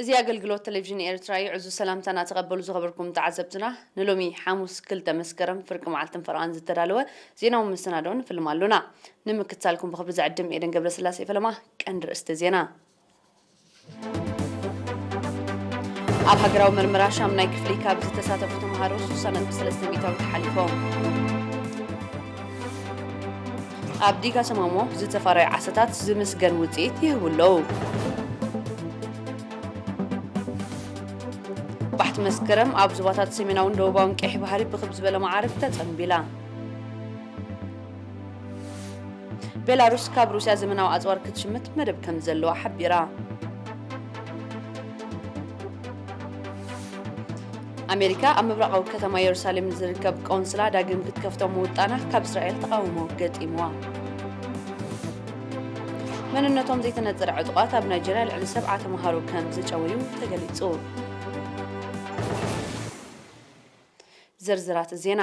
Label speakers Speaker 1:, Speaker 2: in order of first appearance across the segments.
Speaker 1: እዚ ኣገልግሎት ቴሌቪዥን ኤርትራዊ ዕዙ ሰላምታና ተቐበሉ ዝኸበርኩም ተዓዘብትና ንሎሚ ሓሙስ 2 መስከረም ፍርቂ መዓልትን ፈርቓን ዝተዳለወ ዜናዊ መሰናዶን ፍልም ኣሉና ንምክትታልኩም ብኽብሪ ዝዕድም ኤደን ገብረስላሴ ፈለማ ቀንዲ ርእስተ ዜና ኣብ ሃገራዊ ምርመራ ሻምናይ ክፍሊ ካብ ዝተሳተፉ ተምሃሮ 63 ሚታዊ ተሓሊፎም ኣብ ዲጋ ሰማሞ ዝተፈረዩ ዓሰታት ዝምስገን ውፅኢት ይህብለው ባሕት መስከረም ኣብ ዞባታት ሰሜናውን ደቡባውን ቀይሕ ባህሪ ብኽብ ዝበለ ማዕርግ ተጸንቢላ ቤላሩስ ካብ ሩስያ ዘመናዊ ኣጽዋር ክትሽምት መደብ ከም ዘለዋ ሓቢራ ኣሜሪካ ኣብ ምብራቓዊ ከተማ ኢየሩሳሌም ዝርከብ ቆንስላ ዳግም ክትከፍቶም ምውጣና ካብ እስራኤል ተቃውሞ ገጢምዋ መንነቶም ዘይተነፀረ ዕጡቓት ኣብ ናይጀርያ ልዕሊ 7 ተምሃሮ ከም ዝጨወዩ ተገሊጹ ዝርዝራት ዜና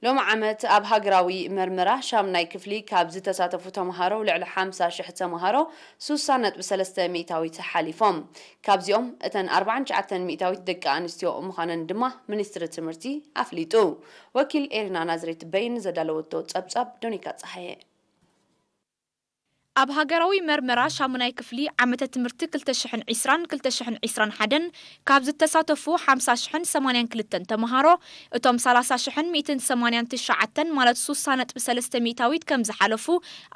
Speaker 1: ሎሚ ዓመት ኣብ ሃገራዊ መርመራ ሻምናይ ክፍሊ ካብ ዝተሳተፉ ተምሃሮ ልዕሊ 50,000 ተምሃሮ 63 ሚእታዊት ሓሊፎም ካብዚኦም እተን 49 ሚእታዊት ደቂ ኣንስትዮ ምዃነን ድማ ሚኒስትሪ ትምህርቲ ኣፍሊጡ ወኪል ኤሪና ናዝሬት በይን ዘዳለወቶ ጸብጻብ ዶኒካ ፀሓየ
Speaker 2: ኣብ ሃገራዊ መርመራ ሻሙናይ ክፍሊ ዓመተ ትምህርቲ 2020-2021 ካብ ዝተሳተፉ 50,082 ተምሃሮ እቶም 30,189 ማለት 3.3 ሚእታዊት ከም ዝሓለፉ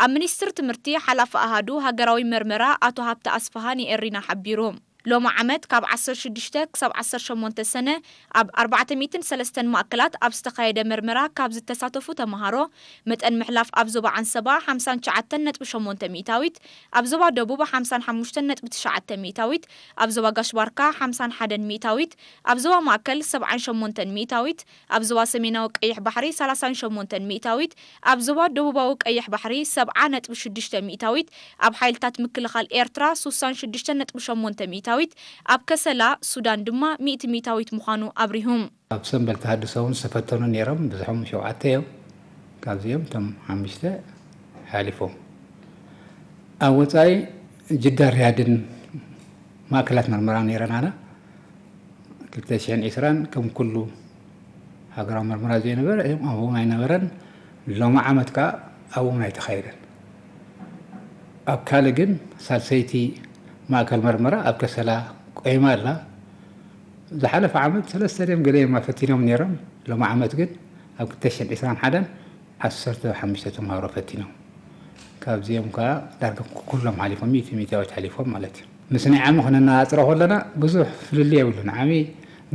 Speaker 2: ኣብ ሚኒስትሪ ትምህርቲ ሓላፊ ኣሃዱ ሃገራዊ መርመራ ኣቶ ሃብተ ኣስፋሃን የሪና ሓቢሩ ሎሚ ዓመት ካብ 16 ክሳብ 18 ሰነ ኣብ 403 ማእከላት ኣብ ዝተኻየደ መርመራ ካብ ዝተሳተፉ ተምሃሮ መጠን ምሕላፍ ኣብ ዞባ ዓንሰባ 59.8 ሚእታዊት ኣብ ዞባ ደቡብ 55.9 ሚእታዊት ኣብ ዞባ ጋሽባርካ 51 ሚእታዊት ኣብ ዞባ ማእከል 78 ሚእታዊት ኣብ ዞባ ሰሜናዊ ቀይሕ ባሕሪ 38 ሚእታዊት ኣብ ዞባ ደቡባዊ ቀይሕ ባሕሪ 70.6 ሚእታዊት ኣብ ሓይልታት ምክልኻል ኤርትራ 66.8 ሚእታዊት ኣብ ከሰላ ሱዳን ድማ 100 ሚእታዊት ምዃኑ ኣብሪሁም
Speaker 3: ኣብ ሰንበል ተሃድሰውን ዝተፈተኑ ነይሮም ብዙሖም 7 እዮም ካብዚኦም ቶም 5 ሓሊፎም ኣብ ወፃኢ ጅዳ ርያድን ማእከላት መርመራ ነይረናና 2020 ከም ኩሉ ሃገራዊ መርመራ ዘይነበረ ኣብኡ ኣይነበረን ሎሚ ዓመት ከዓ ኣብኡ ኣይተኻየደን ኣብ ካልእ ግን ሳልሰይቲ ማእከል መርመራ ኣብ ከሰላ ቆይማ ኣላ ዝሓለፈ ዓመት 3 ድም ገለየማ ፈቲኖም ነይሮም ሎሚ ዓመት ግን ኣብ 2021 15 ተምሃሮ ፈቲኖም ካብዚኦም ከዓ ዳርጋ ኩሎም ሓሊፎም 100 ሚእታዊት ሓሊፎም ማለት እዩ ምስ ናይ ዓሚ ክነነፃፅሮ ከለና ብዙሕ ፍልልይ የብሉን ዓሚ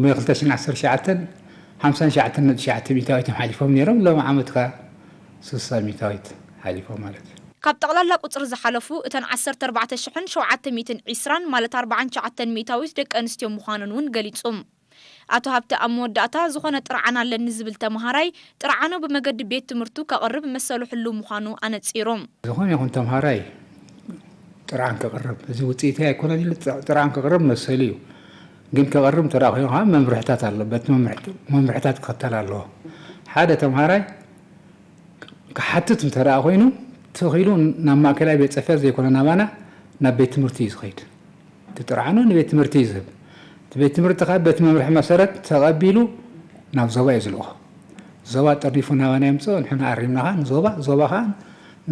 Speaker 3: ብ2019 59.9 ሚእታዊት ሓሊፎም ነይሮም ሎሚ ዓመት ከዓ 60 ሚእታዊት ሓሊፎም ማለት እዩ
Speaker 2: ካብ ጠቕላላ ቁፅሪ ዝሓለፉ እተን 14,720 ማለት 49 ሚእታዊት ደቂ ኣንስትዮ ምዃነን እውን ገሊጹም ኣቶ ሃብተ ኣብ መወዳእታ ዝኾነ ጥርዓና ኣለኒ ዝብል ተምሃራይ ጥርዓኑ ብመገዲ ቤት ትምህርቱ ከቕርብ መሰሉ ሕሉ ምዃኑ ኣነፂሮም
Speaker 3: ዝኾነ ይኹን ተምሃራይ ጥርዓን ከቕርብ እዚ ውፅኢት ኣይኮነን ኢሉ ጥርዓን ከቕርብ መሰሉ እዩ ግን ከቕርብ ተራኺቡ ከዓ መምርሕታት ኣሎ በቲ መምርሕታት ክኽተል ኣለዎ ሓደ ተምሃራይ ክሓትት እንተደኣ ኮይኑ ተኺሉ ናብ ማእከላይ ቤት ፅሕፈት ዘይኮነ ናባና ናብ ቤት ትምህርቲ እዩ ዝኸይድ ትጥርዓኑ ንቤት ትምህርቲ እዩ ዝህብ ቤት ትምህርቲ ከዓ በቲ መምርሒ መሰረት ተቐቢሉ ናብ ዞባ እዩ ዝልኦ ዞባ ጠሪፉ ናባና የምፅኦ ንሕና ኣሪምናኻ ንዞባ ከዓ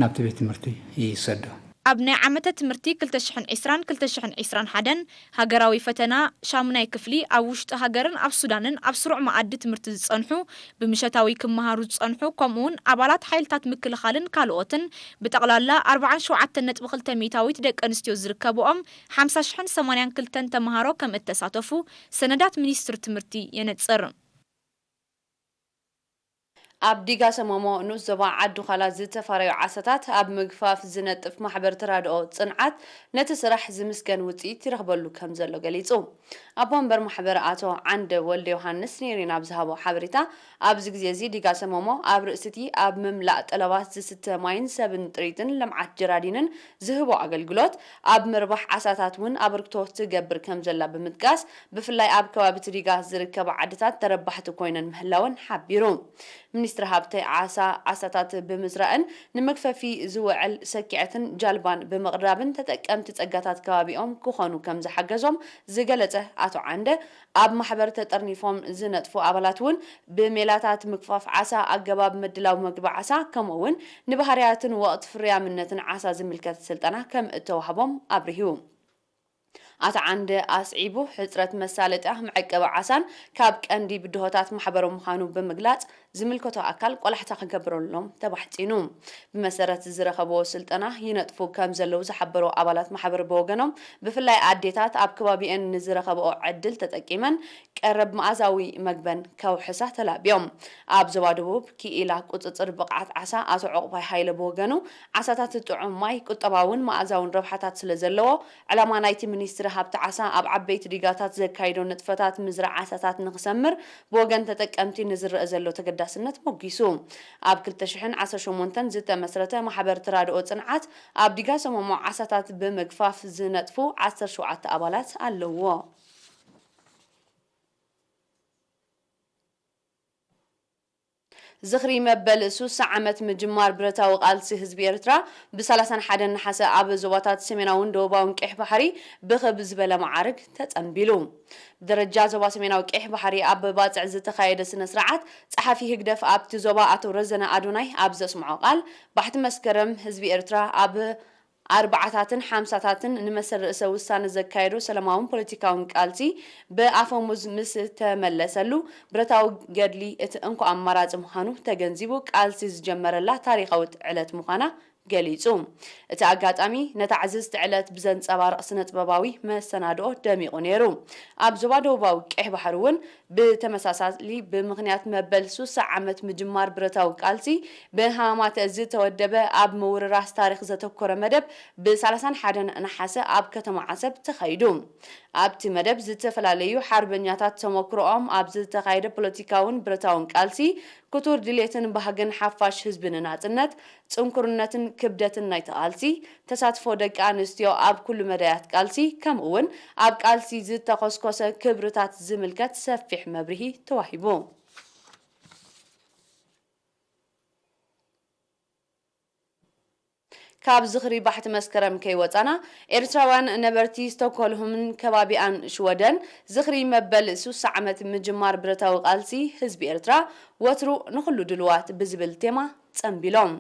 Speaker 3: ናብቲ ቤት ትምህርቲ ይሰዶ
Speaker 2: ኣብ ናይ ዓመተ ትምህርቲ 2020-2021 ሃገራዊ ፈተና ሻሙናይ ክፍሊ ኣብ ውሽጢ ሃገርን ኣብ ሱዳንን ኣብ ስሩዕ መኣዲ ትምህርቲ ዝጸንሑ ብምሸታዊ ክመሃሩ ዝጸንሑ ከምኡውን ኣባላት ሓይልታት ምክልኻልን ካልኦትን ብጠቕላላ 47.2 ሚእታዊት ደቂ ኣንስትዮ ዝርከብኦም 50,082 ተምሃሮ ከም እተሳተፉ ሰነዳት ሚኒስትሪ ትምህርቲ የነጽር
Speaker 1: ኣብ ዲጋ ሰማሞ ንኡስ ዞባ ዓዱ ኻላ ዝተፈረዩ ዓሰታት ኣብ ምግፋፍ ዝነጥፍ ማሕበር ተራድኦ ጽንዓት ነቲ ስራሕ ዝምስገን ውፅኢት ይረኽበሉ ከም ዘሎ ገሊጹ ኣብ ወንበር ማሕበር ኣቶ ዓንደ ወልደ ዮሃንስ ነይሪና ብዝሃቦ ሓበሬታ ኣብዚ ግዜ እዚ ዲጋ ሰማሞ ኣብ ርእስቲ ኣብ ምምላእ ጠለባት ዝስተ ማይን ሰብን ጥሪትን ልምዓት ጀራዲንን ዝህቦ ኣገልግሎት ኣብ ምርባሕ ዓሳታት እውን ኣበርክቶ ትገብር ከም ዘላ ብምጥቃስ ብፍላይ ኣብ ከባቢ ዲጋ ዝርከባ ዓድታት ተረባሕቲ ኮይነን ምህላወን ሓቢሩ ሚኒስትር ሃብቲ ዓሳታት ብምዝራእን ንምግፈፊ ዝውዕል ሰኪዕትን ጃልባን ብምቕራብን ተጠቀምቲ ጸጋታት ከባቢኦም ክኾኑ ከም ዝሓገዞም ዝገለጸ አቶ ዓንደ ኣብ ማሕበር ተጠርኒፎም ዝነጥፉ ኣባላት እውን ብሜላታት ምግፋፍ ዓሳ ኣገባብ ምድላው ምግቢ ዓሳ ከምኡውን ንባህርያትን ወቕት ፍርያምነትን ዓሳ ዝምልከት ስልጠና ከም እተዋህቦም ኣብርሂቡ አቶ ዓንደ ኣስዒቡ ሕፅረት መሳለጥያ መዐቀቢ ዓሳን ካብ ቀንዲ ብድሆታት ማሕበሮም ምዃኑ ብምግላጽ ዝምልከቶ ኣካል ቆላሕታ ክገብረሎም ተባሕጺኑ ብመሰረት ዝረኸቦ ስልጠና ይነጥፉ ከም ዘለው ዝሓበሩ ኣባላት ማሕበር ብወገኖም ብፍላይ ኣዴታት ኣብ ከባቢአን ንዝረኸብኦ ዕድል ተጠቂመን ቀረብ መኣዛዊ መግበን ከውሕሳ ተላብዮም ኣብ ዞባ ደቡብ ክኢላ ቁፅፅር ብቕዓት ዓሳ ኣቶ ዕቑባይ ሃይለ ብወገኑ ዓሳታት ጥዑም ማይ ቁጠባውን መኣዛውን ረብሓታት ስለ ዘለዎ ዕላማ ናይቲ ሚኒስትሪ ሃብቲ ዓሳ ኣብ ዓበይቲ ዲጋታት ዘካይዶ ንጥፈታት ምዝራዕ ዓሳታት ንኽሰምር ብወገን ተጠቀምቲ ንዝርአ ዘሎ ተገዳስነት ሞጊሱ ኣብ 2018 ዝተመስረተ ማሕበር ተራድኦ ጽንዓት ኣብ ዲጋ ሰመሞ ዓሳታት ብምግፋፍ ዝነጥፉ 17 ኣባላት ኣለዎ ዝኽሪ መበል 60 ዓመት ምጅማር ብረታዊ ቃልሲ ህዝቢ ኤርትራ ብ31 ነሓሰ ኣብ ዞባታት ሰሜናውን ደቡባውን ቄሕ ባሕሪ ብኽብ ዝበለ ማዕርግ ተጸንቢሉ ብደረጃ ዞባ ሰሜናዊ ቄሕ ባሕሪ ኣብ ባጽዕ ዝተኻየደ ስነ ስርዓት ጸሓፊ ህግደፍ ኣብቲ ዞባ ኣቶ ረዘነ ኣዶናይ ኣብ ዘስምዖ ቃል ባሕቲ መስከረም ህዝቢ ኤርትራ ኣብ ኣርባዓታትን ሓምሳታትን ንመሰል ርእሰ ውሳነ ዘካየዶ ሰላማውን ፖለቲካውን ቃልሲ ብኣፈሙዝ ምስ ተመለሰሉ ብረታዊ ገድሊ እቲ እንኳ ኣማራፂ ምዃኑ ተገንዚቡ ቃልሲ ዝጀመረላ ታሪኻዊት ዕለት ምዃና ገሊጹ እቲ ኣጋጣሚ ነታ ዕዝዝቲ ዕለት ብዘንጸባርቕ ስነ ጥበባዊ መሰናድኦ ደሚቑ ነይሩ ኣብ ዞባ ደቡባዊ ቄሕ ባሕሪ እውን ብተመሳሳሊ ብምኽንያት መበል 60 ዓመት ምጅማር ብረታዊ ቃልሲ ብሃማት ዝተወደበ ኣብ ምውርራስ ታሪክ ዘተኮረ መደብ ብ31 ነሓሰ ኣብ ከተማ ዓሰብ ተኻይዱ ኣብቲ መደብ ዝተፈላለዩ ሓርበኛታት ተመክሮኦም ኣብ ዝተኻየደ ፖለቲካውን ብረታውን ቃልሲ ክቱር ድሌትን ባህግን ሓፋሽ ህዝብን ናጽነት ጽንኩርነትን ክብደትን ናይቲ ቃልሲ ተሳትፎ ደቂ ኣንስትዮ ኣብ ኩሉ መዳያት ቃልሲ ከምኡውን ኣብ ቃልሲ ዝተኸስኮሰ ክብርታት ዝምልከት ሰፊሕ መብርሂ ተዋሂቡ ካብ ዝኽሪ ባሕቲ መስከረም ከይወፃና ኤርትራውያን ነበርቲ ስቶክሆልምን ከባቢኣን ሽወደን ዝኽሪ መበል 60 ዓመት ምጅማር ብረታዊ ቃልሲ ህዝቢ ኤርትራ ወትሩ ንኹሉ ድልዋት ብዝብል ቴማ ጸንቢሎም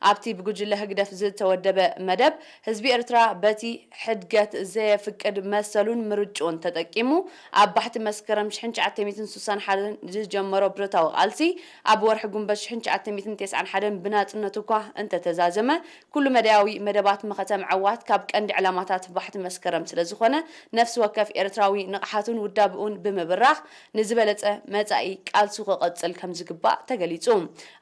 Speaker 1: ኣብቲ ብጉጅለ ህግደፍ ዝተወደበ መደብ ህዝቢ ኤርትራ በቲ ሕድገት ዘየፍቅድ መሰሉን ምርጭውን ተጠቂሙ ኣብ ባሕቲ መስከረም 1961 ዝጀመሮ ብረታዊ ቃልሲ ኣብ ወርሒ ጉንበት 1991 ብናጽነቱ እኳ እንተተዛዘመ ኩሉ መዳያዊ መደባት መኸተም ዕዋት ካብ ቀንዲ ዕላማታት ባሕቲ መስከረም ስለ ዝኾነ ነፍሲ ወከፍ ኤርትራዊ ንቕሓቱን ውዳብኡን ብምብራኽ ንዝበለጸ መጻኢ ቃልሱ ክቐጽል ከም ዝግባእ ተገሊጹ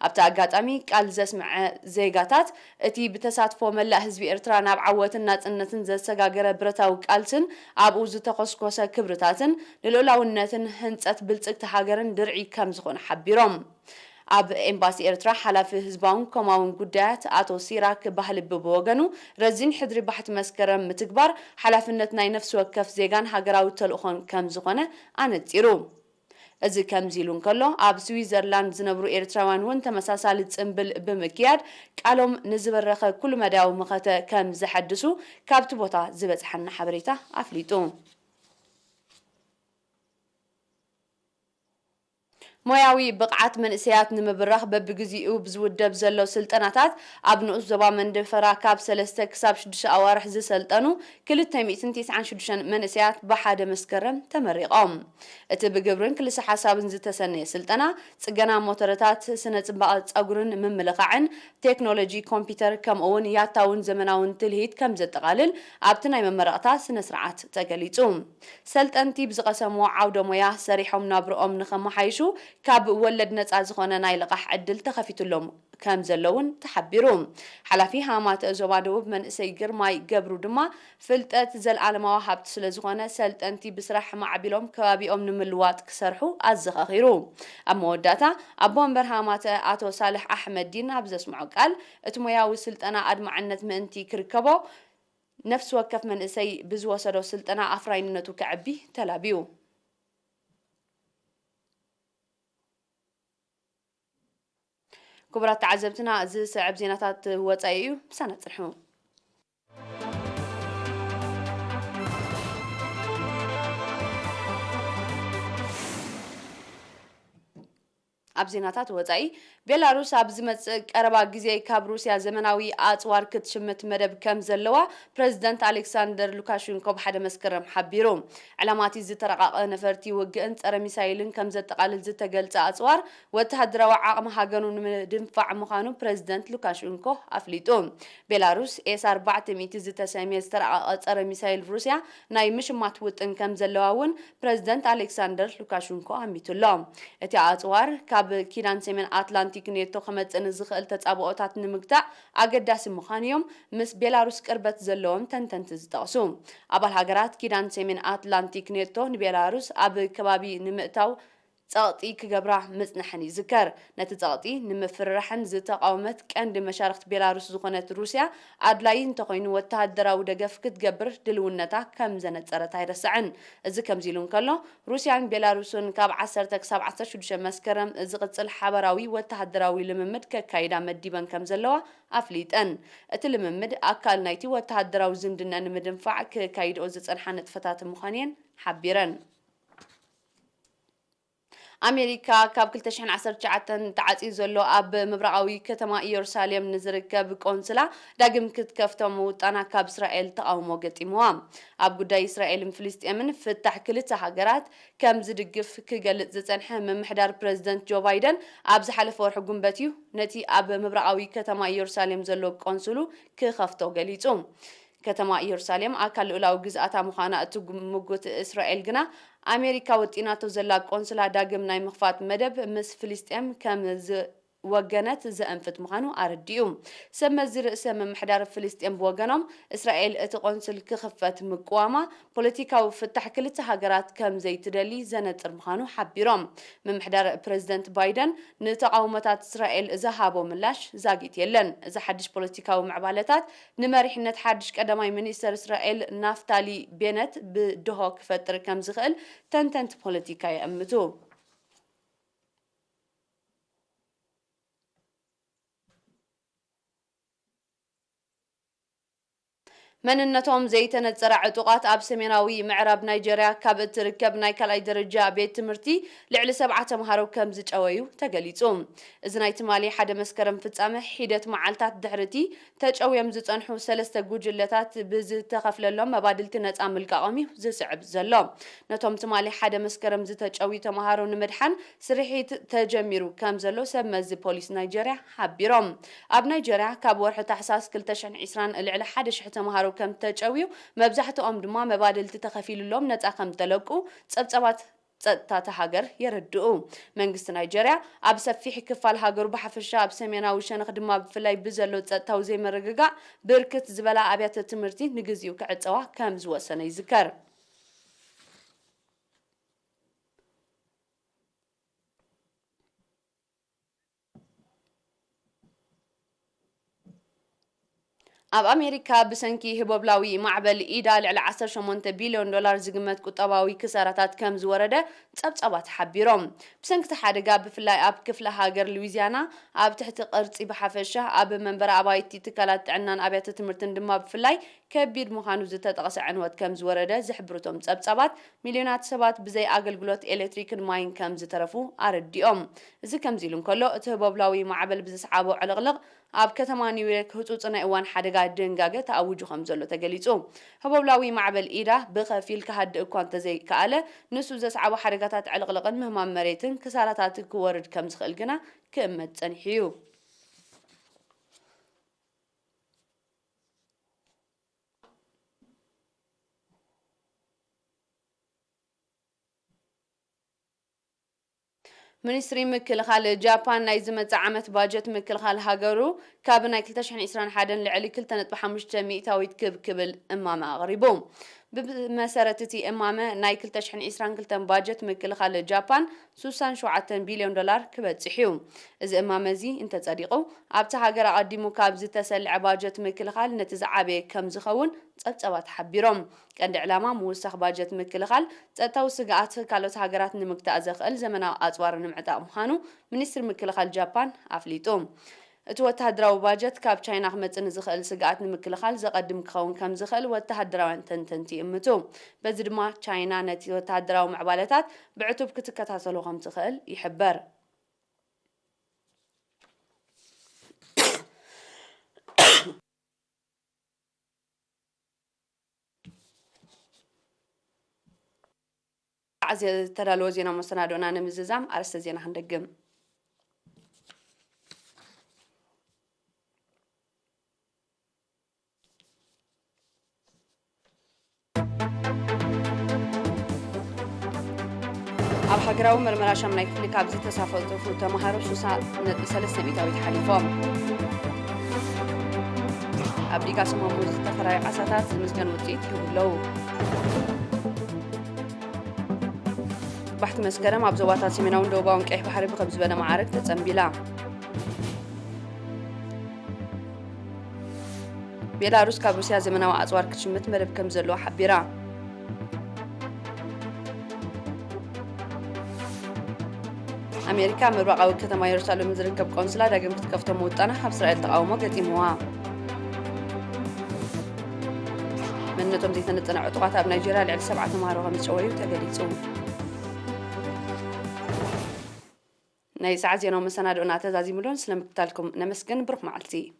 Speaker 1: ኣብቲ ኣጋጣሚ ቃል ዘስምዐ ዜጋታት እቲ ብተሳትፎ መላእ ህዝቢ ኤርትራ ናብ ዓወትን ናጽነትን ዘሰጋገረ ብረታዊ ቃልስን ኣብኡ ዝተኸስኮሰ ክብርታትን ንልኡላውነትን ህንጸት ብልጽግቲ ሃገርን ድርዒ ከም ዝኾነ ሓቢሮም ኣብ ኤምባሲ ኤርትራ ሓላፊ ህዝባውን ከምኡውን ጉዳያት ኣቶ ሲራክ ባህሊ ብወገኑ ረዚን ሕድሪ ባሕቲ መስከረም ምትግባር ሓላፍነት ናይ ነፍሲ ወከፍ ዜጋን ሃገራዊ ተልእኾን ከም ዝኾነ ኣነጺሩ እዚ ከምዚ ኢሉ እንከሎ ኣብ ስዊዘርላንድ ዝነብሩ ኤርትራውያን እውን ተመሳሳሊ ጽምብል ብምክያድ ቃሎም ንዝበረኸ ኩሉ መዳያዊ ምኸተ ከም ዝሐድሱ ካብቲ ቦታ ዝበፅሐና ሓበሬታ ኣፍሊጡ ሞያዊ ብቕዓት መንእሰያት ንምብራኽ በብግዚኡ ብዝውደብ ዘሎ ስልጠናታት ኣብ ንኡስ ዞባ መንደፈራ ካብ 3 ክሳብ 6 ኣዋርሕ ዝሰልጠኑ 296 መንእሰያት ብሓደ መስከረም ተመሪቖም እቲ ብግብርን ክልሲ ሓሳብን ዝተሰነየ ስልጠና ጽገና ሞተረታት ስነ ጽባቐ ጸጉርን ምምልኻዕን ቴክኖሎጂ ኮምፒተር ከምኡውን ያታውን ዘመናውን ትልሂት ከም ዘጠቓልል ኣብቲ ናይ መመረቕታ ስነ ስርዓት ተገሊጹ ሰልጠንቲ ብዝቐሰምዎ ዓውደ ሞያ ሰሪሖም ናብርኦም ንኸመሓይሹ ካብ ወለድ ነፃ ዝኾነ ናይ ልቓሕ ዕድል ተኸፊቱሎም ከም ዘለውን ተሓቢሩ ሓላፊ ሃማት ዞባ ደቡብ መንእሰይ ግርማይ ገብሩ ድማ ፍልጠት ዘለዓለማዊ ሃብቲ ስለ ዝኾነ ሰልጠንቲ ብስራሕ ማዕቢሎም ከባቢኦም ንምልዋጥ ክሰርሑ ኣዘኻኺሩ ኣብ መወዳእታ ኣቦ ወንበር ሃማት ኣቶ ሳልሕ ኣሕመድ ዲን ኣብ ዘስምዖ ቃል እቲ ሞያዊ ስልጠና ኣድማዕነት ምእንቲ ክርከቦ ነፍሲ ወከፍ መንእሰይ ብዝወሰዶ ስልጠና ኣፍራይነቱ ክዕቢ ተላቢዩ كبرات تعزبتنا زي سعب زيناتات وطايو سنة صرحو أبزيناتات وطاي بيلاروس أبزمت قربا جزي كاب روسيا زمناوي أطوار كتشمت مدب كم زلوا بريزيدنت ألكسندر لوكاشينكو بحد مسكرم حبيروم علاماتي زترقاق نفرتي وقنت أرى ميسايلن كم زتقال زتقلت أطوار وتهدروا عقم هاجنون دنفع مخانو بريزيدنت لوكاشينكو أفليتوم بيلاروس إس 400 زتسامية زترقاق أرى ميسايل روسيا ناي مش ماتوت إن كم زلواون بريزيدنت ألكسندر لوكاشينكو أميتولام اتي أطوار كاب كيران سمين أتلانتيك نيتو خمت نزخل تتابعوتات نمقطع أقداس مخانيوم مس بيلاروس قربت زلوم تنتنتز تقسوم أبال هاجرات كيران سمين أتلانتيك نيتو نبيلاروس أب كبابي نمقتاو تغطي كجبرة مزنحني ذكر نتغطي نمفرحن زتقاومت كأن مشاركة بيلاروس زخنت روسيا أدلاين تقين وتهدرا ودقف كتجبر دلونتا كم زنت صارت هاي رسعن إذا كم زيلون كله روسيا عن بيلاروسون كاب 10 شو مسكرم إذا قتل حبراوي وتهدراوي لممد ككايدا مديبان كم زلوا أفليت أن أتلممد أكل نايتي وتهدراو زندنا نمدنفع ككايد أوزت أنحنت فتاة مخانين حبيرن أمريكا كاب كل تشحن 19 تعطي زلو أب مبرقاوي كتما يروساليم نزركب قنصلة داقم كتكفتمو أنا كاب إسرائيل تقاومو قتيموام أب قدا إسرائيل فلسطين فتح كلتا هاجرات كم زدقف كقلت زتنحه من محدار بريزيدنت جو بايدن أب زحلف ورحقون باتيو نتي أب مبرقاوي كتما يروساليم زلو قنصلو كخفتو قليتوم كتما يروساليم أكل أولاو جزءاتها مخانة تقمقوت إسرائيل جنا أمريكا وطيناتو زلا قنصلا داقم ناي مخفات مدب مس فلسطين كم وجنت زأنفت مخانو أرديوم سما زرقسة من محدار فلسطين بوجنهم إسرائيل اتقنصل كخفت مقوامة بوليتيكا وفتح كل هاجرات كم زي تدلي زنت مخانو حبيرهم من محدار بريزيدنت بايدن نتقاومتات إسرائيل زهابو ملاش زاقيت يلن إذا حدش بوليتيكا ومعبالتات نمرح نتحدش قدماي منيستر إسرائيل نافتالي بينت بدهوك فتر كم زغل تنتنت بوليتيكا يأمتو من النتوم زيتنا تزرع عطوقات أب سميناوي معرب نيجيريا كابت تركب نايكالاي درجة بيت تمرتي لعل 7 مهارو كم زج أويو تقليتهم إذا نايت مالي حدا مسكرم فتسامح حيدت معالتات دحرتي تج أويم زج أنحو 3 جوجلتات بز تخفل لهم مبادلت نتعمل كقامي زي صعب زلهم نتوم تمالي حدا مسكرم زج تج أوي تمهارو نمدحن سريحي تجميرو كم زلو سمز بوليس نيجيريا حبيرهم أب نيجيريا كابور حتى حساس كل تشن عسران العلا حدا شحت مهارو كم تجاويو مبزحتهم دما مبادل تتخفيل لهم نتأخم تلقوا تصبصبات تهاجر يردؤوا منجست نيجيريا أب سفيح كفال هاجر بحفشة أب سمينا وشان خدمة بفلاي بزلو توزي مرققة بركة زبالة أبيات التمرتي نجزيو كعتوا كم زوا سنة يذكر أب أمريكا بسنكي هبوبلاوي معبل إيدا لعلى 18 بليون دولار زقمت كتاباوي كسارتات كم زورده تصبصبات حبيرهم بسنك تحدقا بفلاي أب كفلة هاجر لويزيانا أب تحت قرصي بحفشة أب منبر أبايتي تكالات عنان أبيات تمرتن دما بفلاي كبير مخانو زتت قص عنوات كم زورده زحبرتهم تصبصبات مليونات سبات بزي أقلقلوت إلكتريك ماين كم زترفو أرديهم إذا كم زيلون كله تهبوبلاوي معبل بزسعابو علغلغ أب كتما نيويورك هتوصنا إوان حدقا دنقاقة تأوجو خمزلو تقليتو هبوبلاوي معبل إيدا بخفيل كهد إكوانت زي كأله نسو زسعبو حركاتات علغلغن مهمان مريتن كسارتات كورد كمز خلقنا كأمت تنحيو منستري مكلخال جابان نايزمت عامت باجت مكلخال هاجرو كابنا كلتشحن إسران حدن لعلي كلتنت ب500 مئتاويت كبل إمام غريبهم بمسارتتي إمامة ناي 2022 باجت مكلخال جابان 67 بليون دولار كبتصحيو إذا إمامة زي انت تصديقو أبتا هاجر قدمو كابز تسلع باجت مكلخال نتزعبي كم زخون تصبت حبيرهم كان علامة موسخ باجت مكلخال تأتو سقعات كالوت هاجرات نمكتا زخل زمنا أطوار نمعتا مخانو منستر مكلخال جابان أفليتوم وتهدراو باجت كاب تشاينا خمصن زخل سقعات نمكلخال زقدم كون كم زخل وتهدراو تنتنتي امتو بزي دما تشاينا نتي وتهدراو معبالتات بعتوب كتكتاتلو خم تخل يحبر عزيز ترالو زينا مستندونا نمززام أرست زينا هندقم ኣብ ሃገራዊ ምርመራ ሻምናይ ክፍሊ ካብዚ ተሳተፉ ተማሃሮ 3.3 ሓሊፎም ኣብ ዲጋ ሰሞሙ ዝተፈራዩ ዓሳታት ዝምስገን ውፅኢት ይብለው ባሕቲ መስከረም ኣብ ዞባታት ሰሜናውን ደቡባውን ቀይሕ ባሕሪ ብከም ዝበለ ማዕረግ ተጸንቢላ ቤላሩስ ካብ ሩስያ ዘመናዊ ኣጽዋር ክትሽምት መደብ ከም ዘለዎ ሓቢራ أمريكا مبرقاو كتما يرسالو مزركب قونسلا داقم كتكفتو موطانا حب إسرائيل تقاومو قديموها من نتوم دي تنتنا عطوات بنيجيريا لعل 7 تمهارو غمس شويو تقاليتو ناي ساعة زينو مسانادو ناتزازي ملون سلمكتالكم نمسكن بروح معلتي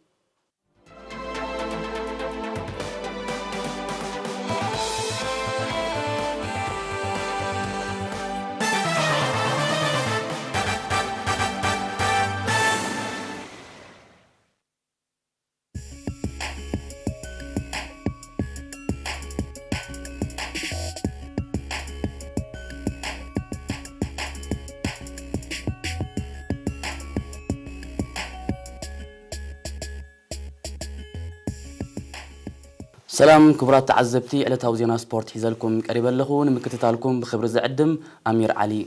Speaker 4: سلام كبرات تعزبتي على توزينا سبورت حيزلكم قريبا لخون مكتتالكم بخبر زعدم أمير علي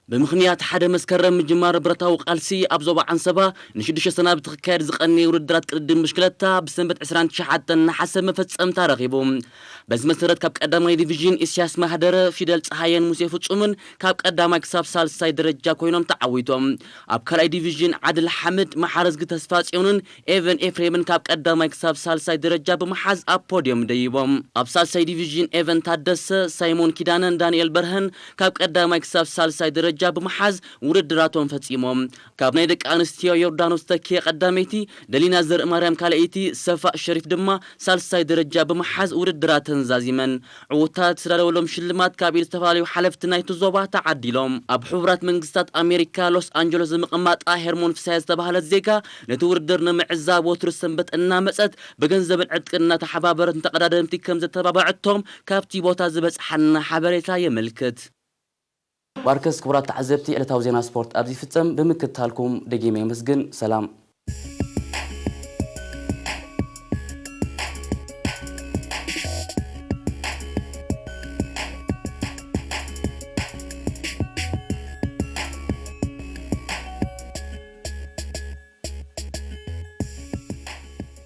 Speaker 4: بمخنيات حدا مسكرم جمار برتاو قالسي أبزوبا عن سبا نشدش سنة بتخكار زقني وردرات قردم مشكلتها بسنبت 20 حتى حسب ما فتس أمتا رغيبهم بس مسرت كاب قدامي ديفيجن إسياس مهدر فيدل صحايان موسيفو تشومن كاب قدامي كساب سالساي درجة كوينهم تعويتهم أب كلاي ديفيجن عادل حمد محارز قتسفات يونن إيفن إفريمن كاب قدامي كساب سالساي درجة بمحاز أب بوديوم ديبهم أب سالساي ديفيجن إيفن تادس سايمون كيدانن دانيال برهن كاب قدامي كساب سالساي درجة بمحاز وردراتهم فتسيمهم كاب نيدك أنستيو يوردانوس تكي قداميتي دلينا زر مريم كالأيتي صفاء شريف دما سالساي درجة بمحاز وردراتن زازيمن عوتات سرالولهم شلمات كابيل استفاليو حلفت نايتو زوبا تعديلهم أب حبرات منقستات أمريكا لوس أنجلوس مقامات هرمون فسايز تبهالت زيكا نتوردرنا معزاب وترسن بت إنا مسأت بجنزب العدك إنا تحبابرت انتقدادمتي كمزة تبابعتهم كابتي بوتا زبس حنا حبريتا يملكت باركس كبرات تعزبتي على توزينا سبورت أبدي فتم بمكتالكم دقيمة مسجن سلام